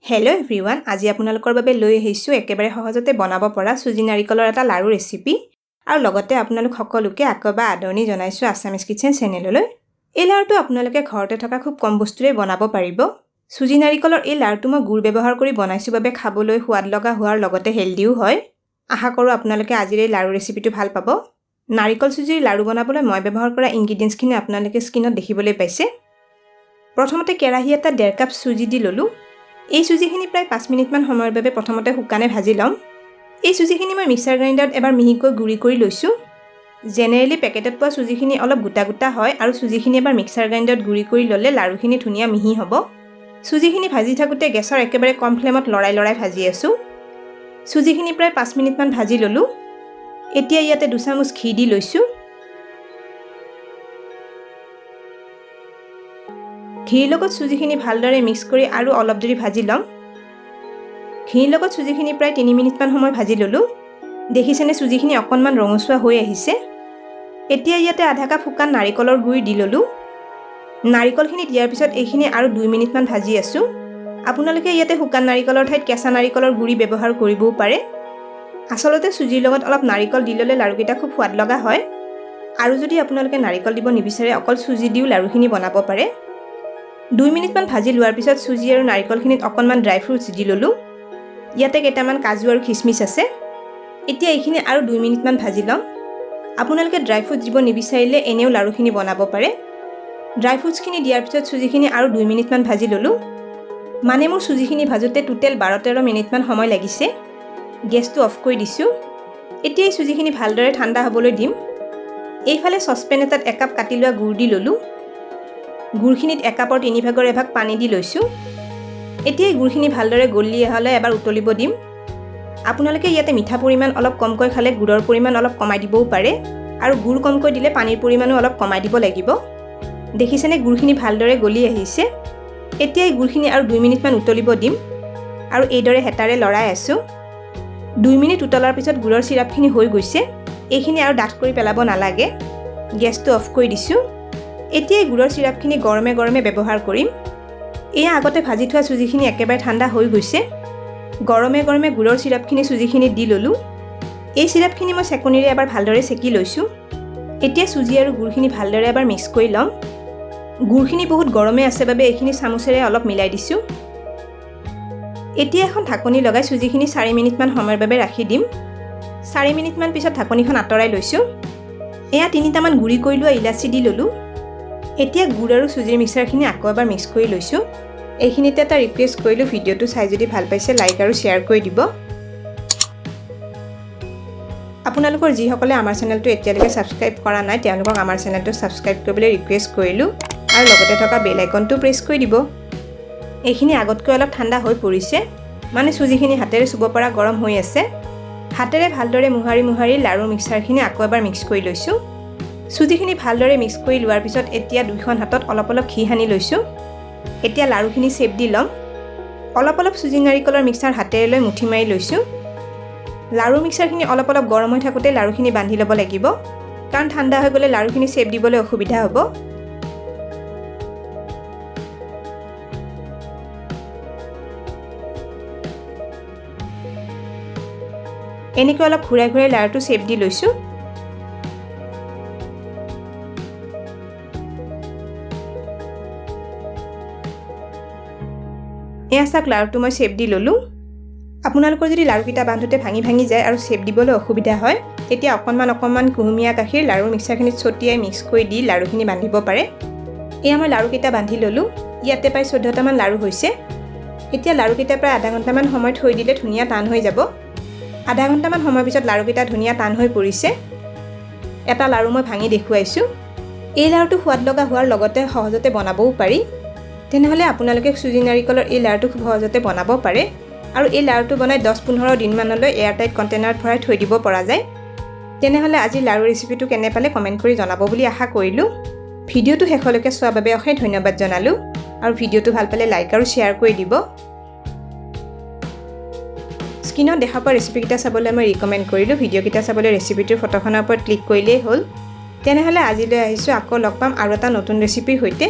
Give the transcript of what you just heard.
Hello' everyone, আজি আপোনালোকৰ বাবে লৈ আহিছোঁ একেবাৰে সহজতে বনাব পৰা চুজি নাৰিকলৰ এটা লাড়ু ৰেচিপি আৰু লগতে আপোনালোক সকলোকে আকৌ এবাৰ আদৰণি জনাইছোঁ আছামিজ কিচেন চেনেললৈ। এই লাড়ুটো আপোনালোকে ঘৰতে থকা খুব কম বস্তুৰে বনাব পাৰিব। চুজি নাৰিকলৰ এই লাড়ুটো মই গুড় ব্যৱহাৰ কৰি বনাইছোঁ বাবে খাবলৈ সোৱাদ লগা হোৱাৰ লগতে হেল্ডিও হয়। আশা কৰোঁ আপোনালোকে আজিৰ এই লাড়ু ৰেচিপিটো ভাল পাব। নাৰিকল চুজিৰ লাড়ু বনাবলৈ মই ব্যৱহাৰ কৰা ইনগ্ৰিডিয়েণ্টছখিনি আপোনালোকে স্ক্ৰীনত দেখিবলৈ পাইছে। প্ৰথমতে কেৰাহী এটাত 1.5 কাপ চুজি দি ল'লোঁ। এই চুজিখিনি প্ৰায় 5 মিনিটমান সময়ৰ বাবে প্ৰথমতে শুকানে ভাজি ল'ম। এই চুজিখিনি মই মিক্সাৰ গ্ৰাইণ্ডাৰত এবাৰ মিহিকৈ গুড়ি কৰি লৈছোঁ। জেনেৰেলি পেকেটত পোৱা চুজিখিনি অলপ গোটা গোটা হয় আৰু চুজিখিনি এবাৰ মিক্সাৰ গ্ৰাইণ্ডাৰত গুড়ি কৰি ল'লে লাড়ুখিনি ধুনীয়া মিহি হ'ব। চুজিখিনি ভাজি থাকোঁতে গেছৰ একেবাৰে কম ফ্লেমত লৰাই ভাজি আছোঁ। চুজিখিনি প্ৰায় 5 মিনিটমান ভাজি ল'লোঁ। এতিয়া ইয়াতে 2 চামুচ ঘি দি লৈছোঁ। ঘিৰ লগত চুজিখিনি ভালদৰে মিক্স কৰি আৰু অলপ দেৰি ভাজি ল'ম। ঘিৰ লগত চুজিখিনি প্ৰায় 3 মিনিটমান সময় ভাজি ল'লোঁ। দেখিছেনে চুজিখিনি অকণমান ৰঙচুৱা হৈ আহিছে। এতিয়া ইয়াতে 1/2 কাপ শুকান নাৰিকলৰ গুড়ি দি ল'লোঁ। নাৰিকলখিনি দিয়াৰ পিছত এইখিনি আৰু 2 মিনিটমান ভাজি আছোঁ। আপোনালোকে ইয়াতে শুকান নাৰিকলৰ ঠাইত কেঁচা নাৰিকলৰ গুড়ি ব্যৱহাৰ কৰিবও পাৰে। আচলতে চুজিৰ লগত অলপ নাৰিকল দি ল'লে লাড়ুকেইটা খুব সোৱাদ লগা হয়। আৰু যদি আপোনালোকে নাৰিকল দিব নিবিচাৰে অকল চুজি দিও লাড়ুখিনি বনাব পাৰে। 2 মিনিটমান ভাজি লোৱাৰ পিছত চুজি আৰু নাৰিকলখিনিত অকণমান ড্ৰাই ফ্ৰুটছ দি ল'লোঁ। ইয়াতে কেইটামান কাজু আৰু খিচমিচ আছে। এতিয়া এইখিনি আৰু 2 মিনিটমান ভাজি ল'ম। আপোনালোকে ড্ৰাই ফ্ৰুটছ দিব নিবিচাৰিলে এনেও লাড়ুখিনি বনাব পাৰে। ড্ৰাই ফ্ৰুটছখিনি দিয়াৰ পিছত চুজিখিনি আৰু 2 মিনিটমান ভাজি ল'লোঁ। মানে মোৰ চুজিখিনি ভাজোঁতে টোটেল 12-13 মিনিটমান সময় লাগিছে। গেছটো অফ কৰি দিছোঁ। এতিয়া এই চুজিখিনি ভালদৰে ঠাণ্ডা হ'বলৈ দিম। এইফালে চচপেন এটাত 1 কাপ কাটি লোৱা গুড় দি ল'লোঁ। গুড়খিনিত 1 কাপৰ 3/4 পানী দি লৈছোঁ। এতিয়া এই গুড়খিনি ভালদৰে গলি হ'লে এবাৰ উতলিব দিম। আপোনালোকে ইয়াতে মিঠা পৰিমাণ অলপ কমকৈ খালে গুড়ৰ পৰিমাণ অলপ কমাই দিবও পাৰে আৰু গুড় কমকৈ দিলে পানীৰ পৰিমাণো অলপ কমাই দিব লাগিব। দেখিছেনে গুড়খিনি ভালদৰে গলি আহিছে। এতিয়া এই গুড়খিনি আৰু 2 মিনিটমান উতলিব দিম আৰু এইদৰে হেতাৰে লৰাই আছোঁ। 2 মিনিট উতলাৰ পিছত গুড়ৰ চিৰাপখিনি হৈ গৈছে। এইখিনি আৰু ডাঠ কৰি পেলাব নালাগে। গেছটো অফ কৰি দিছোঁ। এতিয়া এই গুড়ৰ চিৰাপখিনি গৰমে ব্যৱহাৰ কৰিম। এয়া আগতে ভাজি থোৱা চুজিখিনি একেবাৰে ঠাণ্ডা হৈ গৈছে। গৰমে গুড়ৰ চিৰাপখিনি চুজিখিনিত দি ল'লোঁ। এই চিৰাপখিনি মই চেকনিৰে এবাৰ ভালদৰে চেকি লৈছোঁ। এতিয়া চুজি আৰু গুড়খিনি ভালদৰে এবাৰ মিক্স কৰি ল'ম। গুড়খিনি বহুত গৰমে আছে বাবে এইখিনি চামুচেৰে অলপ মিলাই দিছোঁ। এতিয়া এখন ঢাকনি লগাই চুজিখিনি 4 মিনিটমান সময়ৰ বাবে ৰাখি দিম। 4 মিনিটমান পিছত ঢাকনিখন আঁতৰাই লৈছোঁ। এয়া 3টামান গুড়ি কৰি লোৱা ইলাচি দি ল'লোঁ। এতিয়া গুড় আৰু চুজিৰ মিক্সাৰখিনি আকৌ এবাৰ মিক্স কৰি লৈছোঁ। এইখিনিতে এটা ৰিকুৱেষ্ট কৰিলোঁ, ভিডিঅ'টো চাই যদি ভাল পাইছে লাইক আৰু শ্বেয়াৰ কৰি দিব। আপোনালোকৰ যিসকলে আমাৰ চেনেলটো এতিয়ালৈকে ছাবস্ক্ৰাইব কৰা নাই তেওঁলোকক আমাৰ চেনেলটো ছাবস্ক্ৰাইব কৰিবলৈ ৰিকুৱেষ্ট কৰিলোঁ আৰু লগতে থকা বেল আইকনটো প্ৰেছ কৰি দিব। এইখিনি আগতকৈ অলপ ঠাণ্ডা হৈ পৰিছে, মানে চুজিখিনি হাতেৰে চুব পৰা গৰম হৈ আছে। হাতেৰে ভালদৰে মোহাৰি লাড়ু মিক্সাৰখিনি আকৌ এবাৰ মিক্স কৰি লৈছোঁ। চুজিখিনি ভালদৰে মিক্স কৰি লোৱাৰ পিছত এতিয়া 2খন হাতত অলপ ঘি সানি লৈছোঁ। এতিয়া লাড়ুখিনি শ্বেপ দি ল'ম। অলপ চুজি নাৰিকলৰ মিক্সাৰ হাতেৰে লৈ মুঠি মাৰি লৈছোঁ। লাড়ু মিক্সাৰখিনি অলপ গৰম হৈ থাকোঁতে লাড়ুখিনি বান্ধি ল'ব লাগিব, কাৰণ ঠাণ্ডা হৈ গ'লে লাড়ুখিনি শ্বেপ দিবলৈ অসুবিধা হ'ব। এনেকৈ অলপ ঘূৰাই লাড়ুটো শ্বেপ দি লৈছোঁ। এয়া চাওক লাড়ুটো মই শ্বেপ দি ল'লোঁ। আপোনালোকৰ যদি লাড়ুকেইটা বান্ধোতে ভাঙি যায় আৰু শ্বেপ দিবলৈ অসুবিধা হয় তেতিয়া অকণমান কুহুমীয়া গাখীৰ লাড়ু মিক্সাৰখিনিত ছটিয়াই মিক্স কৰি দি লাড়ুখিনি বান্ধিব পাৰে। এয়া মই লাড়ুকেইটা বান্ধি ল'লোঁ। ইয়াতে প্ৰায় 14টামান লাড়ু হৈছে। এতিয়া লাড়ুকেইটা প্ৰায় আধা ঘণ্টামান সময় থৈ দিলে ধুনীয়া টান হৈ যাব। আধা ঘণ্টামান সময়ৰ পিছত লাড়ুকেইটা ধুনীয়া টান হৈ পৰিছে। এটা লাড়ু মই ভাঙি দেখুৱাইছোঁ। এই লাড়ুটো সোৱাদ লগা হোৱাৰ লগতে সহজতে বনাবও পাৰি। তেনেহ'লে আপোনালোকে চুজি নাৰিকলৰ এই লাড়ুটো খুব সহজতে বনাব পাৰে আৰু এই লাড়ুটো বনাই 10-15 দিনমানলৈ এয়াৰটাইট কণ্টেইনাৰত ভৰাই থৈ দিব পৰা যায়। তেনেহ'লে আজি লাড়ু ৰেচিপিটো কেনে পালে কমেণ্ট কৰি জনাব বুলি আশা কৰিলোঁ। ভিডিঅ'টো শেষলৈকে চোৱাৰ বাবে অশেষ ধন্যবাদ জনালোঁ আৰু ভিডিঅ'টো ভাল পালে লাইক আৰু শ্বেয়াৰ কৰি দিব। স্ক্ৰীনত দেখা পোৱা ৰেচিপিকেইটা চাবলৈ মই ৰিকমেণ্ড কৰিলোঁ। ভিডিঅ'কেইটা চাবলৈ ৰেচিপিটোৰ ফটোখনৰ ওপৰত ক্লিক কৰিলেই হ'ল। তেনেহ'লে আজিলৈ আহিছোঁ, আকৌ লগ পাম আৰু এটা নতুন ৰেচিপিৰ সৈতে।